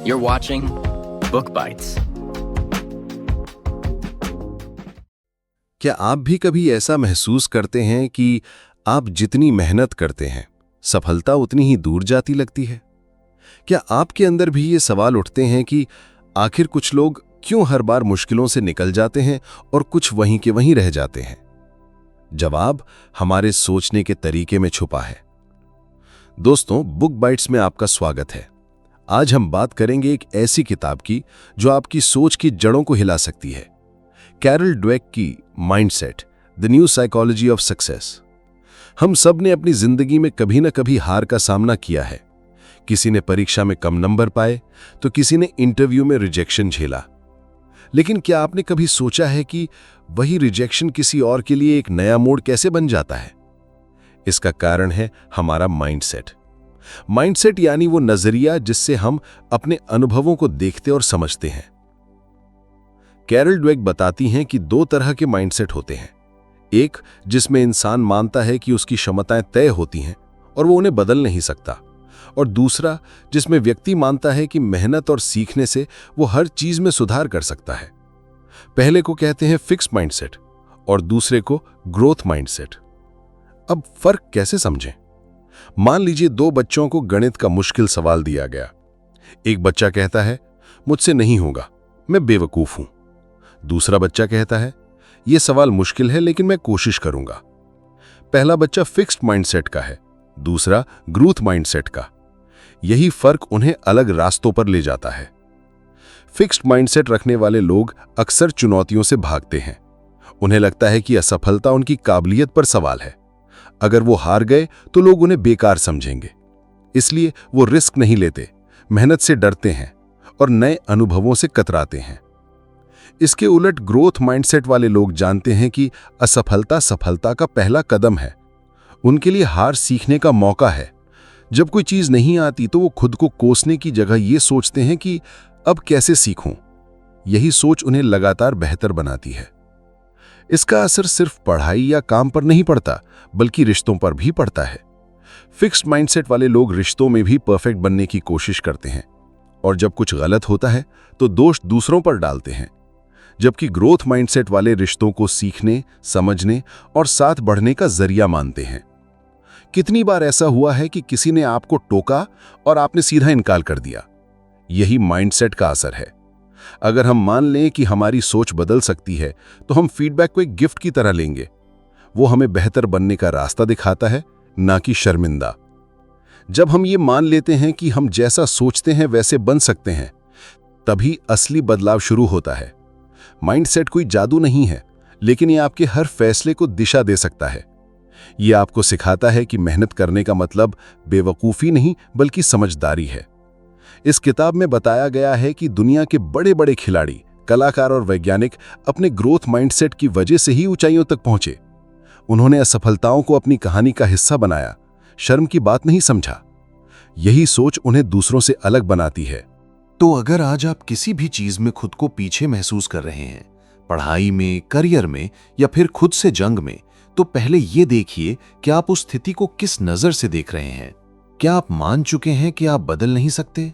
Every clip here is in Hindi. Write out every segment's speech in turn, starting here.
You're watching Book Bites. क्या आप भी कभी ऐसा महसूस करते हैं कि आप जितनी मेहनत करते हैं, सफलता उतनी ही दूर जाती लगती है? क्या आपके अंदर भी ये सवाल उठते हैं कि आखिर कुछ लोग क्यों हर बार मुश्किलों से निकल जाते हैं और कुछ वहीं के वहीं रह जाते हैं? जवाब हमारे सोचने के तरीके में छुपा है। दोस्तों, बुक बाइट्स में आपका स्वागत है। आज हम बात करेंगे एक ऐसी किताब की जो आपकी सोच की जड़ों को हिला सकती है। कैरल ड्वेक की mindset, the new psychology of success. हम सब ने अपनी जिंदगी में कभी न कभी हार का सामना किया है। किसी ने परीक्षा में कम नंबर पाए तो किसी ने इंटरव्यू में रिजेक्शन झेला। लेकिन क्या आपने कभी सोचा है कि वही रिजेक्शन किसी और के लिए एक नया मोड़ कैसे बन जाता है? इसका कारण है हमारा माइंडसेट। माइंडसेट यानी वो नजरिया जिससे हम अपने अनुभवों को देखते और समझते हैं। कैरल ड्वेक बताती हैं कि दो तरह के माइंडसेट होते हैं। एक जिसमें इंसान मानता है कि उसकी क्षमताएं तय होती हैं और वो उन्हें बदल नहीं सकता, और दूसरा जिसमें व्यक्ति मानता है कि मेहनत और सीखने से वो हर चीज में सुधार कर सकता है। पहले को कहते हैं फिक्स माइंडसेट और दूसरे को ग्रोथ माइंडसेट। अब फर्क कैसे समझें? मान लीजिए दो बच्चों को गणित का मुश्किल सवाल दिया गया। एक बच्चा कहता है, मुझसे नहीं होगा, मैं बेवकूफ हूं। दूसरा बच्चा कहता है, यह सवाल मुश्किल है लेकिन मैं कोशिश करूंगा। पहला बच्चा फिक्स्ड माइंडसेट का है, दूसरा ग्रोथ माइंडसेट का। यही फर्क उन्हें अलग रास्तों पर ले जाता है। फिक्स्ड माइंडसेट रखने वाले लोग अक्सर चुनौतियों से भागते हैं। उन्हें लगता है कि असफलता उनकी काबिलियत पर सवाल है। अगर वो हार गए तो लोग उन्हें बेकार समझेंगे। इसलिए वो रिस्क नहीं लेते, मेहनत से डरते हैं और नए अनुभवों से कतराते हैं। इसके उलट ग्रोथ माइंडसेट वाले लोग जानते हैं कि असफलता सफलता का पहला कदम है। उनके लिए हार सीखने का मौका है। जब कोई चीज नहीं आती तो वो खुद को कोसने की जगह ये सोचते हैं कि अब कैसे सीखूं। यही सोच उन्हें लगातार बेहतर बनाती है। इसका असर सिर्फ पढ़ाई या काम पर नहीं पड़ता, बल्कि रिश्तों पर भी पड़ता है। फिक्स्ड माइंडसेट वाले लोग रिश्तों में भी परफेक्ट बनने की कोशिश करते हैं और जब कुछ गलत होता है तो दोष दूसरों पर डालते हैं। जबकि ग्रोथ माइंडसेट वाले रिश्तों को सीखने, समझने और साथ बढ़ने का जरिया मानते हैं। कितनी बार ऐसा हुआ है कि किसी ने आपको टोका और आपने सीधा इनकार कर दिया? यही माइंडसेट का असर है। अगर हम मान लें कि हमारी सोच बदल सकती है तो हम फीडबैक को एक गिफ्ट की तरह लेंगे। वो हमें बेहतर बनने का रास्ता दिखाता है, ना कि शर्मिंदा। जब हम ये मान लेते हैं कि हम जैसा सोचते हैं वैसे बन सकते हैं, तभी असली बदलाव शुरू होता है। माइंडसेट कोई जादू नहीं है, लेकिन ये आपके हर फैसले को दिशा दे सकता है। ये आपको सिखाता है कि मेहनत करने का मतलब बेवकूफ़ी नहीं बल्कि समझदारी है। इस किताब में बताया गया है कि दुनिया के बड़े बड़े खिलाड़ी, कलाकार और वैज्ञानिक अपने ग्रोथ माइंडसेट की वजह से ही ऊंचाइयों तक पहुंचे। उन्होंने असफलताओं को अपनी कहानी का हिस्सा बनाया, शर्म की बात नहीं समझा। यही सोच उन्हें दूसरों से अलग बनाती है। तो अगर आज आप किसी भी चीज में खुद को पीछे महसूस कर रहे हैं, पढ़ाई में, करियर में या फिर खुद से जंग में, तो पहले ये देखिए कि आप उस स्थिति को किस नजर से देख रहे हैं। क्या आप मान चुके हैं कि आप बदल नहीं सकते?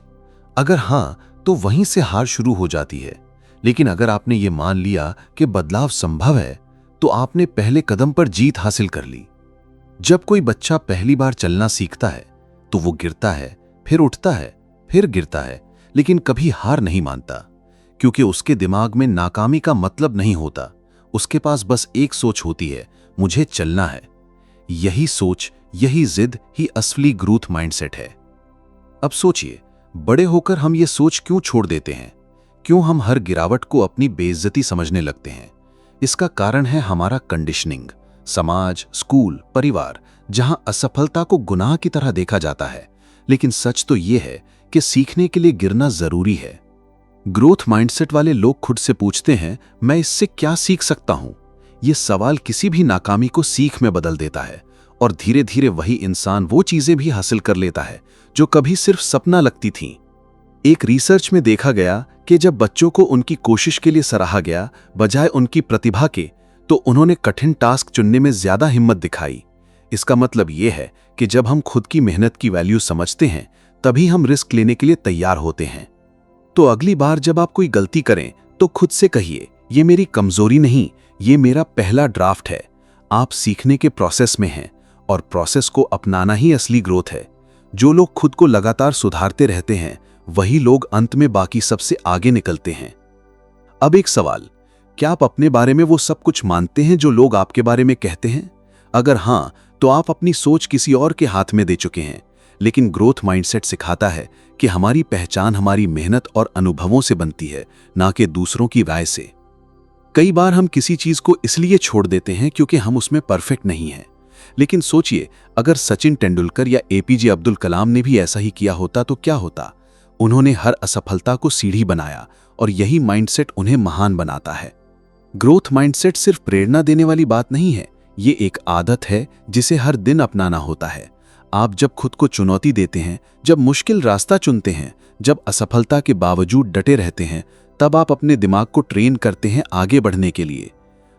अगर हां, तो वहीं से हार शुरू हो जाती है। लेकिन अगर आपने ये मान लिया कि बदलाव संभव है, तो आपने पहले कदम पर जीत हासिल कर ली। जब कोई बच्चा पहली बार चलना सीखता है तो वो गिरता है, फिर उठता है, फिर गिरता है, लेकिन कभी हार नहीं मानता, क्योंकि उसके दिमाग में नाकामी का मतलब नहीं होता। उसके पास बस एक सोच होती है, मुझे चलना है। यही सोच, यही जिद ही असली ग्रोथ माइंडसेट है। अब सोचिए, बड़े होकर हम ये सोच क्यों छोड़ देते हैं? क्यों हम हर गिरावट को अपनी बेइज्जती समझने लगते हैं? इसका कारण है हमारा कंडीशनिंग। समाज, स्कूल, परिवार, जहां असफलता को गुनाह की तरह देखा जाता है। लेकिन सच तो यह है कि सीखने के लिए गिरना जरूरी है। ग्रोथ माइंडसेट वाले लोग खुद से पूछते हैं, मैं इससे क्या सीख सकता हूं? यह सवाल किसी भी नाकामी को सीख में बदल देता है और धीरे धीरे वही इंसान वो चीजें भी हासिल कर लेता है जो कभी सिर्फ सपना लगती थीं। एक रिसर्च में देखा गया कि जब बच्चों को उनकी कोशिश के लिए सराहा गया बजाय उनकी प्रतिभा के, तो उन्होंने कठिन टास्क चुनने में ज्यादा हिम्मत दिखाई। इसका मतलब यह है कि जब हम खुद की मेहनत की वैल्यू समझते हैं, तभी हम रिस्क लेने के लिए तैयार होते हैं। तो अगली बार जब आप कोई गलती करें तो खुद से कहिए, ये मेरी कमजोरी नहीं, ये मेरा पहला ड्राफ्ट है। आप सीखने के प्रोसेस में हैं और प्रोसेस को अपनाना ही असली ग्रोथ है। जो लोग खुद को लगातार सुधारते रहते हैं वही लोग अंत में बाकी सबसे आगे निकलते हैं। अब एक सवाल, क्या आप अपने बारे में वो सब कुछ मानते हैं जो लोग आपके बारे में कहते हैं? अगर हाँ, तो आप अपनी सोच किसी और के हाथ में दे चुके हैं। लेकिन ग्रोथ माइंडसेट सिखाता है कि हमारी पहचान हमारी मेहनत और अनुभवों से बनती है, ना कि दूसरों की राय से। कई बार हम किसी चीज को इसलिए छोड़ देते हैं क्योंकि हम उसमें परफेक्ट नहीं हैं। लेकिन सोचिए, अगर सचिन तेंदुलकर या एपीजे अब्दुल कलाम ने भी ऐसा ही किया होता तो क्या होता? उन्होंने हर असफलता को सीढ़ी बनाया और यही माइंडसेट उन्हें महान बनाता है। ग्रोथ माइंडसेट सिर्फ प्रेरणा देने वाली बात नहीं है, ये एक आदत है जिसे हर दिन अपनाना होता है। आप जब खुद को चुनौती देते हैं, जब मुश्किल रास्ता चुनते हैं, जब असफलता के बावजूद डटे रहते हैं, तब आप अपने दिमाग को ट्रेन करते हैं आगे बढ़ने के लिए।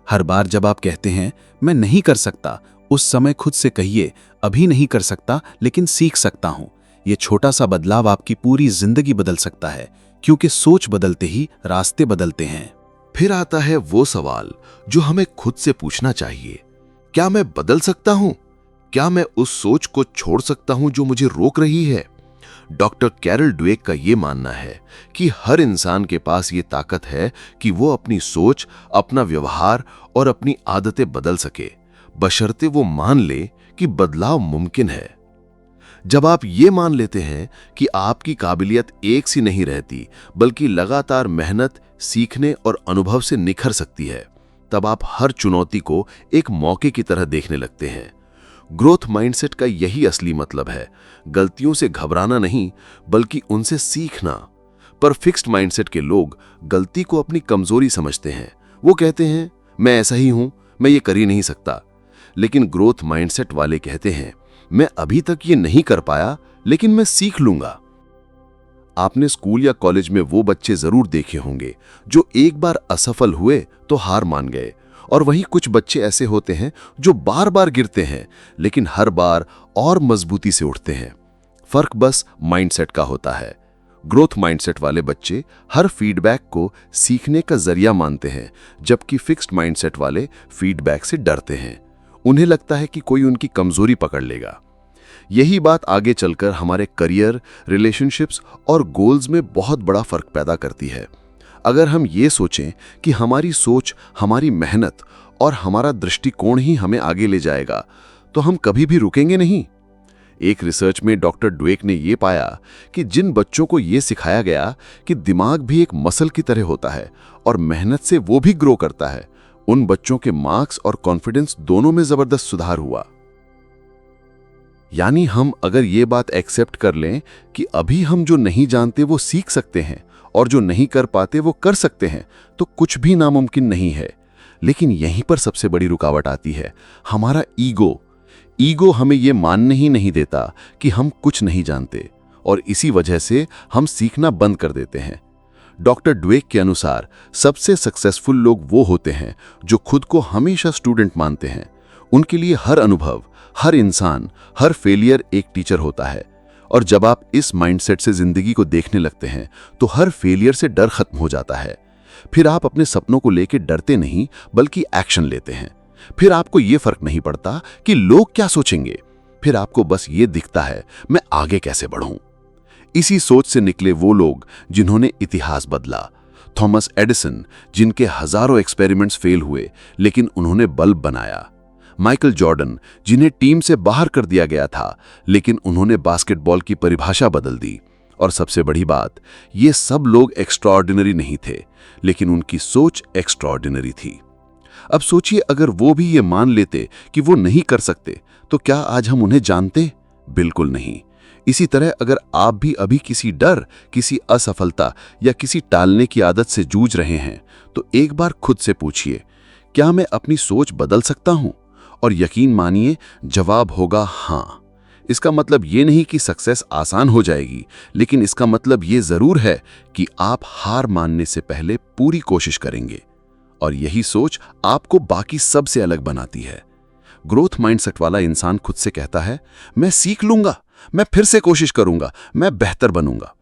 हर बार जब आप कहते हैं मैं नहीं कर सकता, उस समय खुद से कहिए अभी नहीं कर सकता लेकिन सीख सकता हूं। यह छोटा सा बदलाव आपकी पूरी जिंदगी बदल सकता है, क्योंकि सोच बदलते ही रास्ते बदलते हैं। फिर आता है वो सवाल जो हमें खुद से पूछना चाहिए, क्या मैं बदल सकता हूं? क्या मैं उस सोच को छोड़ सकता हूं जो मुझे रोक रही है? डॉक्टर कैरल ड्वेक का यह मानना है कि हर इंसान के पास ये ताकत है कि वो अपनी सोच, अपना व्यवहार और अपनी आदतें बदल सके, बशर्ते वो मान ले कि बदलाव मुमकिन है। जब आप ये मान लेते हैं कि आपकी काबिलियत एक सी नहीं रहती, बल्कि लगातार मेहनत, सीखने और अनुभव से निखर सकती है, तब आप हर चुनौती को एक मौके की तरह देखने लगते हैं। ग्रोथ माइंडसेट का यही असली मतलब है, गलतियों से घबराना नहीं, बल्कि उनसे सीखना। पर फिक्स्ड माइंडसेट के लोग गलती को अपनी कमजोरी समझते हैं। वो कहते हैं मैं ऐसा ही हूं, मैं ये कर ही नहीं सकता। लेकिन ग्रोथ माइंडसेट वाले कहते हैं मैं अभी तक ये नहीं कर पाया, लेकिन मैं सीख लूंगा। आपने स्कूल या कॉलेज में वो बच्चे जरूर देखे होंगे जो एक बार असफल हुए तो हार मान गए, और वहीं कुछ बच्चे ऐसे होते हैं जो बार बार गिरते हैं लेकिन हर बार और मजबूती से उठते हैं। फर्क बस माइंडसेट का होता है। ग्रोथ माइंडसेट वाले बच्चे हर फीडबैक को सीखने का जरिया मानते हैं, जबकि फिक्स्ड माइंडसेट वाले फीडबैक से डरते हैं। उन्हें लगता है कि कोई उनकी कमजोरी पकड़ लेगा। यही बात आगे चलकर हमारे करियर, रिलेशनशिप्स और गोल्स में बहुत बड़ा फर्क पैदा करती है। अगर हम ये सोचें कि हमारी सोच, हमारी मेहनत और हमारा दृष्टिकोण ही हमें आगे ले जाएगा, तो हम कभी भी रुकेंगे नहीं। एक रिसर्च में डॉक्टर ड्वेक ने यह पाया कि जिन बच्चों को यह सिखाया गया कि दिमाग भी एक मसल की तरह होता है और मेहनत से वो भी ग्रो करता है, उन बच्चों के मार्क्स और कॉन्फिडेंस दोनों में जबरदस्त सुधार हुआ। यानी हम अगर ये बात एक्सेप्ट कर लें कि अभी हम जो नहीं जानते वो सीख सकते हैं और जो नहीं कर पाते वो कर सकते हैं, तो कुछ भी नामुमकिन नहीं है। लेकिन यहीं पर सबसे बड़ी रुकावट आती है, हमारा ईगो। ईगो हमें ये मानने ही नहीं देता कि हम कुछ नहीं जानते, और इसी वजह से हम सीखना बंद कर देते हैं। डॉक्टर ड्वेक के अनुसार सबसे सक्सेसफुल लोग वो होते हैं जो खुद को हमेशा स्टूडेंट मानते हैं। उनके लिए हर अनुभव, हर इंसान, हर फेलियर एक टीचर होता है। और जब आप इस माइंडसेट से जिंदगी को देखने लगते हैं तो हर फेलियर से डर खत्म हो जाता है। फिर आप अपने सपनों को लेकर डरते नहीं, बल्कि एक्शन लेते हैं। फिर आपको ये फर्क नहीं पड़ता कि लोग क्या सोचेंगे, फिर आपको बस ये दिखता है मैं आगे कैसे बढ़ूं। इसी सोच से निकले वो लोग जिन्होंने इतिहास बदला। थॉमस एडिसन, जिनके हजारों एक्सपेरिमेंट्स फेल हुए लेकिन उन्होंने बल्ब बनाया। माइकल जॉर्डन, जिन्हें टीम से बाहर कर दिया गया था लेकिन उन्होंने बास्केटबॉल की परिभाषा बदल दी। और सबसे बड़ी बात, ये सब लोग एक्स्ट्राऑर्डिनरी नहीं थे, लेकिन उनकी सोच एक्स्ट्राऑर्डिनरी थी। अब सोचिए, अगर वो भी ये मान लेते कि वो नहीं कर सकते, तो क्या आज हम उन्हें जानते? बिल्कुल नहीं। इसी तरह अगर आप भी अभी किसी डर, किसी असफलता या किसी टालने की आदत से जूझ रहे हैं, तो एक बार खुद से पूछिए, क्या मैं अपनी सोच बदल सकता हूं? और यकीन मानिए, जवाब होगा हाँ। इसका मतलब ये नहीं कि सक्सेस आसान हो जाएगी, लेकिन इसका मतलब ये जरूर है कि आप हार मानने से पहले पूरी कोशिश करेंगे। और यही सोच आपको बाकी सबसे अलग बनाती है। ग्रोथ माइंडसेट वाला इंसान खुद से कहता है मैं सीख लूंगा, मैं फिर से कोशिश करूंगा, मैं बेहतर बनूंगा।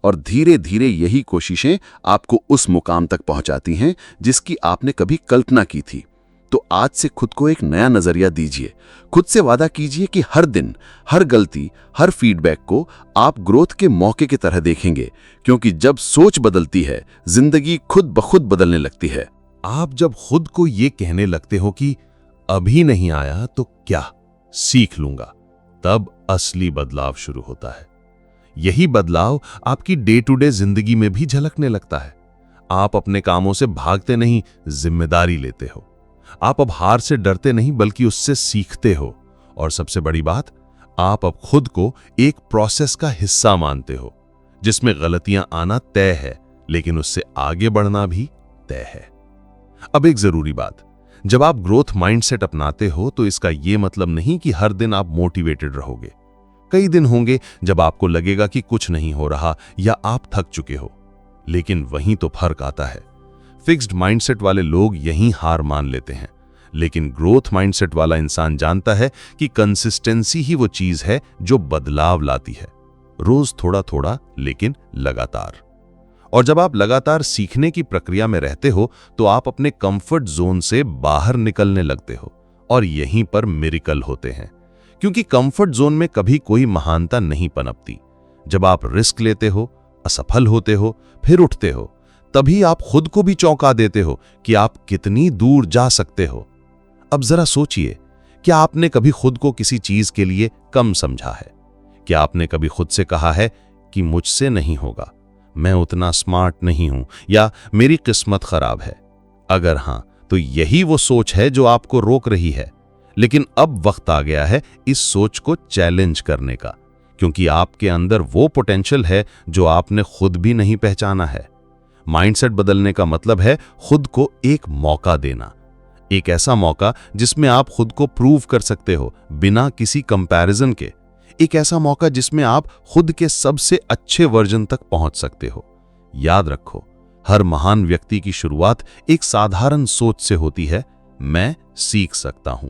और धीरे धीरे यही कोशिशें आपको उस मुकाम तक पहुंचाती हैं जिसकी आपने कभी कल्पना की थी। तो आज से खुद को एक नया नजरिया दीजिए। खुद से वादा कीजिए कि हर दिन, हर गलती, हर फीडबैक को आप ग्रोथ के मौके की तरह देखेंगे, क्योंकि जब सोच बदलती है, जिंदगी खुद ब खुद बदलने लगती है। आप जब खुद को ये कहने लगते हो कि अभी नहीं आया तो क्या, सीख लूंगा, तब असली बदलाव शुरू होता है। यही बदलाव आपकी डे टू डे जिंदगी में भी झलकने लगता है। आप अपने कामों से भागते नहीं, जिम्मेदारी लेते हो। आप अब हार से डरते नहीं बल्कि उससे सीखते हो। और सबसे बड़ी बात, आप अब खुद को एक प्रोसेस का हिस्सा मानते हो, जिसमें गलतियां आना तय है, लेकिन उससे आगे बढ़ना भी तय है। अब एक जरूरी बात, जब आप ग्रोथ माइंडसेट अपनाते हो तो इसका यह मतलब नहीं कि हर दिन आप मोटिवेटेड रहोगे। कई दिन होंगे जब आपको लगेगा कि कुछ नहीं हो रहा या आप थक चुके हो, लेकिन वहीं तो फर्क आता है। फिक्स्ड माइंडसेट वाले लोग यहीं हार मान लेते हैं, लेकिन ग्रोथ माइंडसेट वाला इंसान जानता है कि कंसिस्टेंसी ही वो चीज है जो बदलाव लाती है। रोज थोड़ा थोड़ा, लेकिन लगातार। और जब आप लगातार सीखने की प्रक्रिया में रहते हो तो आप अपने कंफर्ट जोन से बाहर निकलने लगते हो, और यहीं पर मिरेकल होते हैं। क्योंकि कंफर्ट जोन में कभी कोई महानता नहीं पनपती। जब आप रिस्क लेते हो, असफल होते हो, फिर उठते हो, तभी आप खुद को भी चौंका देते हो कि आप कितनी दूर जा सकते हो। अब जरा सोचिए, क्या आपने कभी खुद को किसी चीज के लिए कम समझा है? क्या आपने कभी खुद से कहा है कि मुझसे नहीं होगा, मैं उतना स्मार्ट नहीं हूं, या मेरी किस्मत खराब है? अगर हां, तो यही वो सोच है जो आपको रोक रही है। लेकिन अब वक्त आ गया है इस सोच को चैलेंज करने का, क्योंकि आपके अंदर वो पोटेंशियल है जो आपने खुद भी नहीं पहचाना है। माइंडसेट बदलने का मतलब है खुद को एक मौका देना, एक ऐसा मौका जिसमें आप खुद को प्रूव कर सकते हो बिना किसी कंपैरिजन के, एक ऐसा मौका जिसमें आप खुद के सबसे अच्छे वर्जन तक पहुंच सकते हो। याद रखो, हर महान व्यक्ति की शुरुआत एक साधारण सोच से होती है, मैं सीख सकता हूं।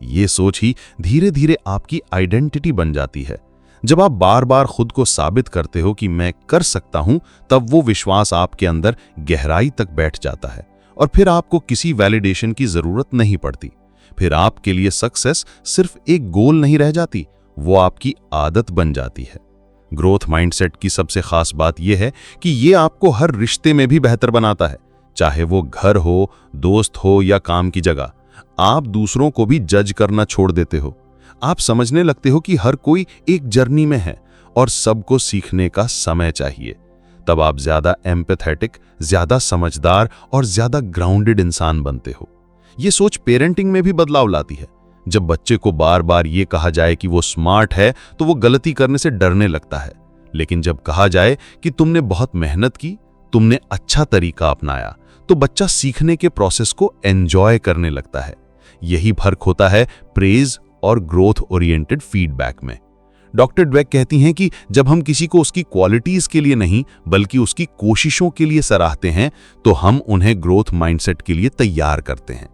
ये सोच ही धीरे धीरे आपकी आइडेंटिटी बन जाती है। जब आप बार बार खुद को साबित करते हो कि मैं कर सकता हूं, तब वो विश्वास आपके अंदर गहराई तक बैठ जाता है, और फिर आपको किसी वैलिडेशन की जरूरत नहीं पड़ती। फिर आपके लिए सक्सेस सिर्फ एक गोल नहीं रह जाती, वो आपकी आदत बन जाती है। ग्रोथ माइंडसेट की सबसे खास बात यह है कि ये आपको हर रिश्ते में भी बेहतर बनाता है, चाहे वो घर हो, दोस्त हो या काम की जगह। आप दूसरों को भी जज करना छोड़ देते हो। आप समझने लगते हो कि हर कोई एक जर्नी में है और सबको सीखने का समय चाहिए। तब आप ज्यादा एम्पैथेटिक, ज्यादा समझदार और ज्यादा ग्राउंडेड इंसान बनते हो। ये सोच पेरेंटिंग में भी बदलाव लाती है। जब बच्चे को बार बार ये कहा जाए कि वो स्मार्ट है तो वो गलती करने से डरने लगता है, लेकिन जब कहा जाए कि तुमने बहुत मेहनत की, तुमने अच्छा तरीका अपनाया, तो बच्चा सीखने के प्रोसेस को एंजॉय करने लगता है। यही फर्क होता है प्रेज और ग्रोथ ओरिएंटेड फीडबैक में। डॉक्टर ड्वेक कहती हैं कि जब हम किसी को उसकी क्वालिटीज के लिए नहीं बल्कि उसकी कोशिशों के लिए सराहते हैं, तो हम उन्हें ग्रोथ माइंडसेट के लिए तैयार करते हैं।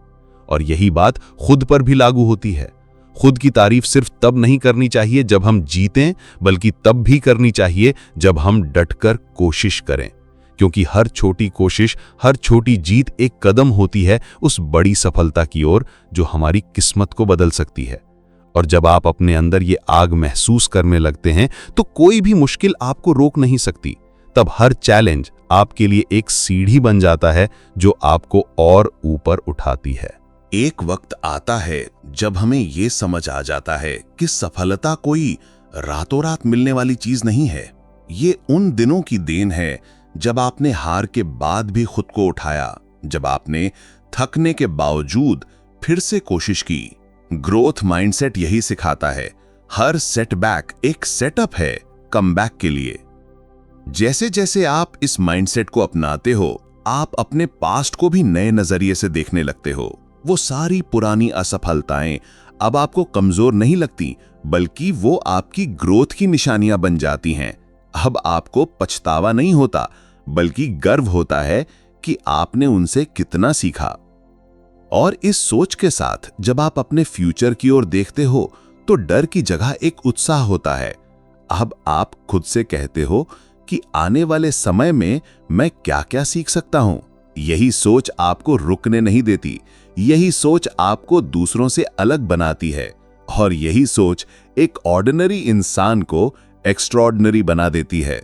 और यही बात खुद पर भी लागू होती है। खुद की तारीफ सिर्फ तब नहीं करनी चाहिए जब हम जीतें, बल्कि तब भी करनी चाहिए जब हम डटकर कोशिश करें, क्योंकि हर छोटी कोशिश, हर छोटी जीत एक कदम होती है उस बड़ी सफलता की ओर जो हमारी किस्मत को बदल सकती है। और जब आप अपने अंदर ये आग महसूस करने लगते हैं तो कोई भी मुश्किल आपको रोक नहीं सकती। तब हर चैलेंज आपके लिए एक सीढ़ी बन जाता है जो आपको और ऊपर उठाती है। एक वक्त आता है जब हमें ये समझ आ जाता है कि सफलता कोई रातों रात मिलने वाली चीज नहीं है। ये उन दिनों की देन है जब आपने हार के बाद भी खुद को उठाया, जब आपने थकने के बावजूद फिर से कोशिश की। ग्रोथ माइंडसेट यही सिखाता है, हर सेटबैक एक सेटअप है कमबैक के लिए। जैसे जैसे आप इस माइंडसेट को अपनाते हो, आप अपने पास्ट को भी नए नजरिए से देखने लगते हो। वो सारी पुरानी असफलताएं अब आपको कमजोर नहीं लगती, बल्कि वो आपकी ग्रोथ की निशानियां बन जाती हैं। अब आपको पछतावा नहीं होता, बल्कि गर्व होता है कि आपने उनसे कितना सीखा। और इस सोच के साथ जब आप अपने फ्यूचर की ओर देखते हो तो डर की जगह एक उत्साह होता है। अब आप खुद से कहते हो कि आने वाले समय में मैं क्या क्या सीख सकता हूं। यही सोच आपको रुकने नहीं देती, यही सोच आपको दूसरों से अलग बनाती है, और यही सोच एक ऑर्डिनरी इंसान को एक्स्ट्रॉर्डिनरी बना देती है।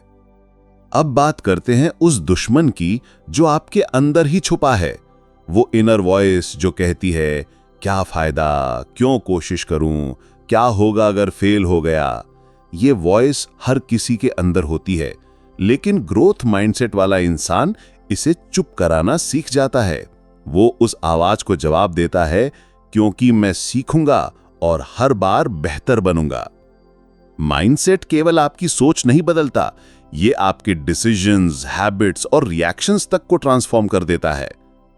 अब बात करते हैं उस दुश्मन की जो आपके अंदर ही छुपा है, वो इनर वॉइस जो कहती है क्या फायदा, क्यों कोशिश करूं, क्या होगा अगर फेल हो गया। ये वॉइस हर किसी के अंदर होती है, लेकिन ग्रोथ माइंडसेट वाला इंसान इसे चुप कराना सीख जाता है। वो उस आवाज को जवाब देता है, क्योंकि मैं सीखूंगा और हर बार बेहतर बनूंगा। माइंडसेट केवल आपकी सोच नहीं बदलता, ये आपके डिसीजंस, हैबिट्स और रिएक्शंस तक को ट्रांसफॉर्म कर देता है।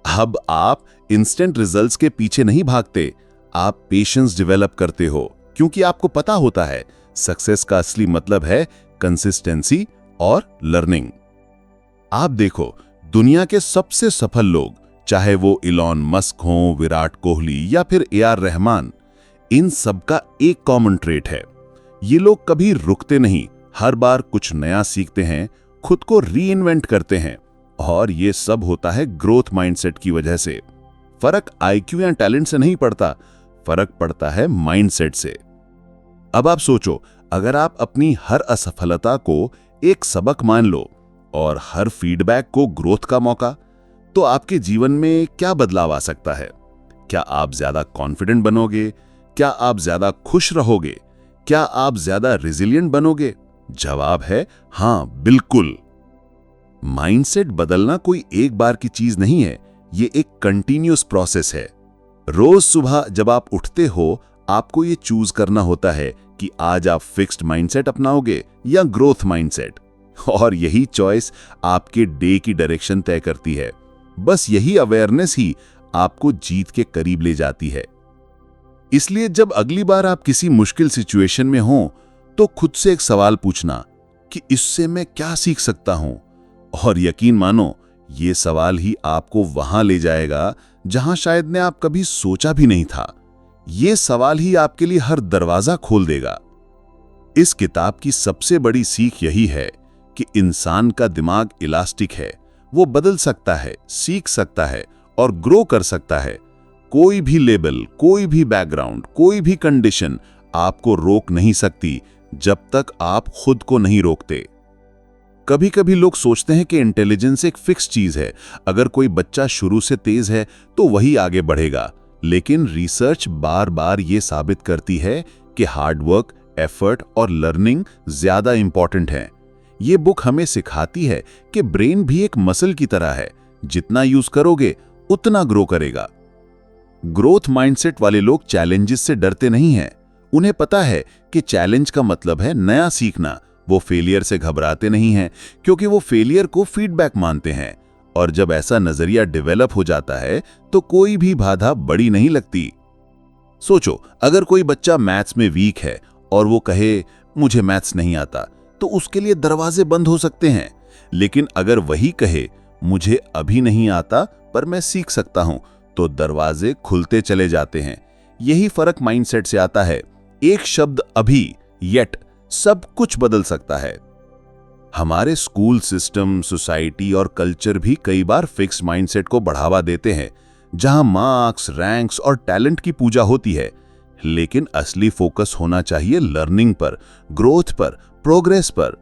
अब आप इंस्टेंट रिजल्ट्स के पीछे नहीं भागते, आप पेशेंस डेवलप करते हो, क्योंकि आपको पता होता है सक्सेस का असली मतलब है कंसिस्टेंसी और लर्निंग। आप देखो, दुनिया के सबसे सफल लोग, चाहे वो इलॉन मस्क हों, विराट कोहली या फिर AR रहमान, इन सबका एक कॉमन ट्रेट है, ये लोग कभी रुकते नहीं, हर बार कुछ नया सीखते हैं, खुद को रीइन्वेंट करते हैं, और ये सब होता है ग्रोथ माइंडसेट की वजह से। फर्क IQ या टैलेंट से नहीं पड़ता, फर्क पड़ता है माइंडसेट से। अब आप सोचो, अगर आप अपनी हर असफलता को एक सबक मान लो और हर फीडबैक को ग्रोथ का मौका, तो आपके जीवन में क्या बदलाव आ सकता है? क्या आप ज्यादा कॉन्फिडेंट बनोगे? क्या आप ज्यादा खुश रहोगे? क्या आप ज्यादा रेजिलिएंट बनोगे? जवाब है हां, बिल्कुल। माइंडसेट बदलना कोई एक बार की चीज नहीं है, ये एक कंटिन्यूअस प्रोसेस है। रोज सुबह जब आप उठते हो, आपको ये चूज करना होता है कि आज आप फिक्स्ड माइंडसेट अपनाओगे या ग्रोथ माइंडसेट, और यही चॉइस आपके डे की डायरेक्शन तय करती है। बस यही अवेयरनेस ही आपको जीत के करीब ले जाती है। इसलिए जब अगली बार आप किसी मुश्किल सिचुएशन में हो, तो खुद से एक सवाल पूछना कि इससे मैं क्या सीख सकता हूं, और यकीन मानो, ये सवाल ही आपको वहां ले जाएगा जहां शायद ने आप कभी सोचा भी नहीं था। ये सवाल ही आपके लिए हर दरवाजा खोल देगा। इस किताब की सबसे बड़ी सीख यही है कि इंसान का दिमाग इलास्टिक है, वो बदल सकता है, सीख सकता है और ग्रो कर सकता है। कोई भी लेबल, कोई भी बैकग्राउंड, कोई भी कंडीशन आपको रोक नहीं सकती जब तक आप खुद को नहीं रोकते। कभी कभी लोग सोचते हैं कि इंटेलिजेंस एक फिक्स चीज है, अगर कोई बच्चा शुरू से तेज है तो वही आगे बढ़ेगा। लेकिन रिसर्च बार बार ये साबित करती है कि हार्डवर्क, एफर्ट और लर्निंग ज्यादा इंपॉर्टेंट है। ये बुक हमें सिखाती है कि ब्रेन भी एक मसल की तरह है, जितना यूज करोगे उतना ग्रो करेगा। ग्रोथ माइंडसेट वाले लोग चैलेंजेस से डरते नहीं हैं। उन्हें पता है कि चैलेंज का मतलब है नया सीखना। वो फेलियर से घबराते नहीं हैं, क्योंकि वो फेलियर को फीडबैक मानते हैं, और जब ऐसा नजरिया डेवलप हो जाता है तो कोई भी बाधा बड़ी नहीं लगती। सोचो, अगर कोई बच्चा मैथ्स में वीक है और वो कहे मुझे मैथ्स नहीं आता, तो उसके लिए दरवाजे बंद हो सकते हैं। लेकिन अगर वही कहे मुझे अभी नहीं आता पर मैं सीख सकता हूं, तो दरवाजे खुलते चले जाते हैं। यही फर्क माइंडसेट से आता है। एक शब्द अभी, येट, सब कुछ बदल सकता है। हमारे स्कूल सिस्टम, सोसाइटी और कल्चर भी कई बार फिक्स माइंडसेट को बढ़ावा देते हैं, जहां मार्क्स, रैंक्स और टैलेंट की पूजा होती है। लेकिन असली फोकस होना चाहिए लर्निंग पर, ग्रोथ पर, प्रोग्रेस पर।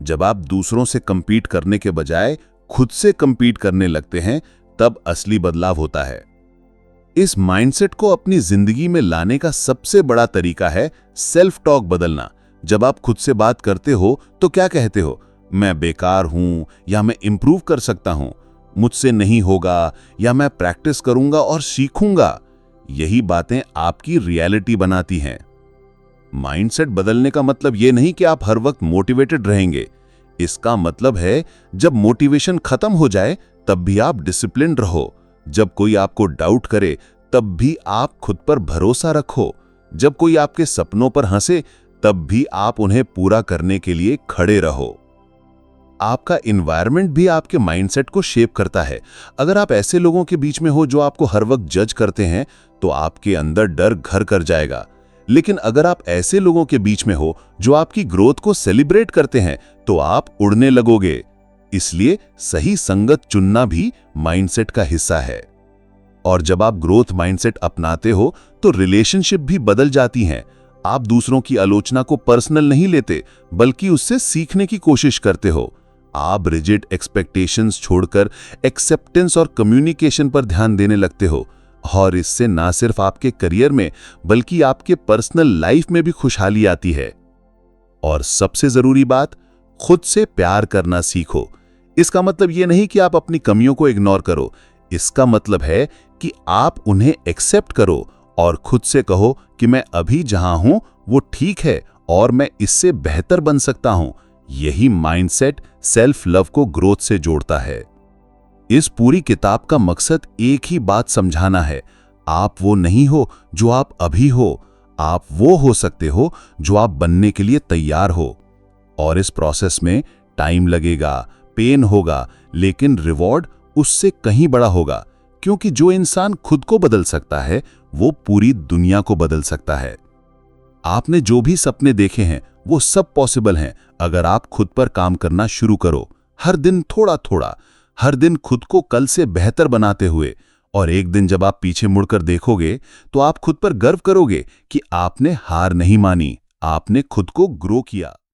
जब आप दूसरों से कंपीट करने के बजाय खुद से कंपीट करने लगते हैं, तब असली बदलाव होता है। इस माइंडसेट को अपनी जिंदगी में लाने का सबसे बड़ा तरीका है सेल्फ टॉक बदलना। जब आप खुद से बात करते हो तो क्या कहते हो? मैं बेकार हूं, या मैं इंप्रूव कर सकता हूं, मुझसे नहीं होगा, या मैं प्रैक्टिस करूंगा और सीखूंगा। यही बातें आपकी रियलिटी बनाती हैं। माइंडसेट बदलने का मतलब यह नहीं कि आप हर वक्त मोटिवेटेड रहेंगे। इसका मतलब है जब मोटिवेशन खत्म हो जाए तब भी आप डिसिप्लिन रहो। जब कोई आपको डाउट करे तब भी आप खुद पर भरोसा रखो। जब कोई आपके सपनों पर हंसे तब भी आप उन्हें पूरा करने के लिए खड़े रहो। आपका एनवायरनमेंट भी आपके माइंडसेट को शेप करता है। अगर आप ऐसे लोगों के बीच में हो जो आपको हर वक्त जज करते हैं, तो आपके अंदर डर घर कर जाएगा। लेकिन अगर आप ऐसे लोगों के बीच में हो जो आपकी ग्रोथ को सेलिब्रेट करते हैं, तो आप उड़ने लगोगे। इसलिए सही संगत चुनना भी माइंडसेट का हिस्सा है। और जब आप ग्रोथ माइंडसेट अपनाते हो तो रिलेशनशिप भी बदल जाती हैं। आप दूसरों की आलोचना को पर्सनल नहीं लेते, बल्कि उससे सीखने की कोशिश करते हो। आप रिजिड एक्सपेक्टेशंस छोड़कर एक्सेप्टेंस और कम्युनिकेशन पर ध्यान देने लगते हो, और इससे ना सिर्फ आपके करियर में बल्कि आपके पर्सनल लाइफ में भी खुशहाली आती है। और सबसे जरूरी बात, खुद से प्यार करना सीखो। इसका मतलब यह नहीं कि आप अपनी कमियों को इग्नोर करो, इसका मतलब है कि आप उन्हें एक्सेप्ट करो और खुद से कहो कि मैं अभी जहां हूं वो ठीक है और मैं इससे बेहतर बन सकता हूं। यही माइंडसेट सेल्फ लव को ग्रोथ से जोड़ता है। इस पूरी किताब का मकसद एक ही बात समझाना है, आप वो नहीं हो जो आप अभी हो, आप वो हो सकते हो जो आप बनने के लिए तैयार हो। और इस प्रोसेस में टाइम लगेगा, पेन होगा, लेकिन रिवॉर्ड उससे कहीं बड़ा होगा, क्योंकि जो इंसान खुद को बदल सकता है वो पूरी दुनिया को बदल सकता है। आपने जो भी सपने देखे हैं वो सब पॉसिबल हैं, अगर आप खुद पर काम करना शुरू करो। हर दिन थोड़ा थोड़ा, हर दिन खुद को कल से बेहतर बनाते हुए। और एक दिन जब आप पीछे मुड़कर देखोगे तो आप खुद पर गर्व करोगे कि आपने हार नहीं मानी, आपने खुद को ग्रो किया।